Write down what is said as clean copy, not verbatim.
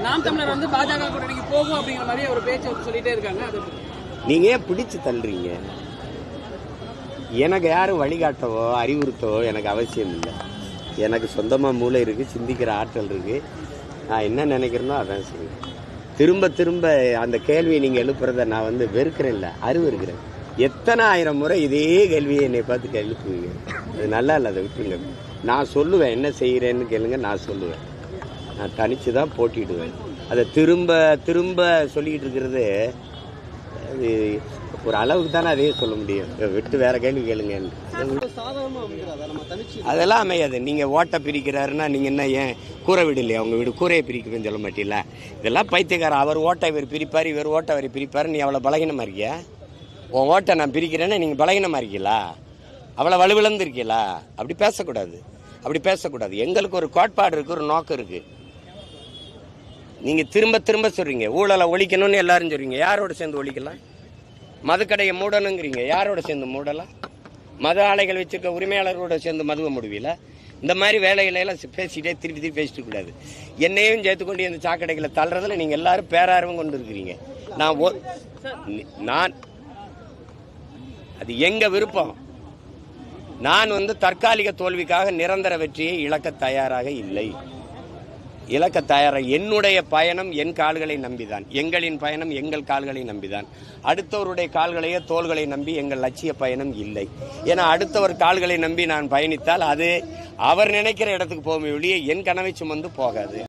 நாம் தமிழர் வந்து பாஜக கூட்டணிக்கு போகும் அப்படிங்கிற மாதிரி ஒரு பேச்சு சொல்லிட்டே இருக்காங்க. நீங்க ஏன் பிடிச்சு தள்ளுறீங்க? எனக்கு யாரும் வழிகாட்டவோ அறிவுறுத்தவோ எனக்கு அவசியம் இல்லை. எனக்கு சொந்தமாக மூளை இருக்குது, சிந்திக்கிற ஆற்றல் இருக்குது. நான் என்ன நினைக்கிறேனோ அதான் செய்வேன். திரும்ப திரும்ப அந்த கேள்வியை நீங்கள் எழுப்புறத நான் வந்து வெறுக்கிறேன், இல்லை இருக்கிறேன். எத்தனை ஆயிரம் முறை இதே கேள்வியை என்னை பார்த்து எழுப்புவீங்க. அது நல்லா இல்லை, அதை விட்டுருங்க. நான் சொல்லுவேன், என்ன செய்கிறேன்னு கேளுங்க, நான் சொல்லுவேன். நான் தனித்து தான் போட்டிடுவேன். அதை திரும்ப திரும்ப சொல்லிக்கிட்டு இருக்கிறது அது ஒரு அளவுக்கு தானே அதையே சொல்ல முடியும். விட்டு வேற கேள்வி கேளுங்க. அதெல்லாம் அமையாது. நீங்கள் ஓட்டை பிரிக்கிறாருன்னா நீங்கள் என்ன ஏன் கூரை வீடு இல்லையா? உங்கள் வீடு கூரையை பிரிக்குன்னு சொல்ல மாட்டீங்கள? இதெல்லாம் பைத்தியக்காரன். அவர் ஓட்டை இவர் பிரிப்பார், இவர் ஓட்டை அவர் பிரிப்பார். நீ அவ்வளோ பலகீனமாக இருக்கியா? உன் ஓட்டை நான் பிரிக்கிறேன்னா நீங்கள் பலகீனமாக இருக்கீங்களா? அவ்வளோ வலுவிழந்து இருக்கீங்களா? அப்படி பேசக்கூடாது, அப்படி பேசக்கூடாது. எங்களுக்கு ஒரு கோட்பாடு இருக்குது, ஒரு நோக்கம் இருக்குது. நீங்கள் திரும்ப திரும்ப சொல்கிறீங்க ஊழலை ஒழிக்கணும்னு எல்லாரும் சொல்கிறீங்க. யாரோட சேர்ந்து ஒழிக்கலாம்? மதுக்கடையை மூடணுங்கிறீங்க. யாரோட சேர்ந்து மூடலாம்? மது ஆலைகள் வச்சுருக்க உரிமையாளர்களோட சேர்ந்து மதுவை முடிவில இந்த மாதிரி வேலைகளெல்லாம் பேசிக்கிட்டே திருப்பி திருப்பி பேசிட்டு கூடாது. என்னையும் சேர்த்துக்கொண்டு இந்த சாக்கடைகளை தள்ளுறதுல நீங்கள் எல்லாரும் பேரார்வம் கொண்டு இருக்கிறீங்க. நான் அது எங்கள் விருப்பம். நான் வந்து தற்காலிக தோல்விக்காக நிரந்தர வெற்றியை இழக்க தயாராக இல்லை. என்னுடைய பயணம் என் கால்களை நம்பிதான். எங்களின் பயணம் எங்கள் கால்களை நம்பிதான். அடுத்தவருடைய கால்களையோ தோள்களை நம்பி எங்கள் லட்சிய பயணம் இல்லை. ஏன்னா அடுத்தவர் கால்களை நம்பி நான் பயணித்தால் அது அவர் நினைக்கிற இடத்துக்கு போகும், வெளியே என் கனவை சுமந்து போகாது.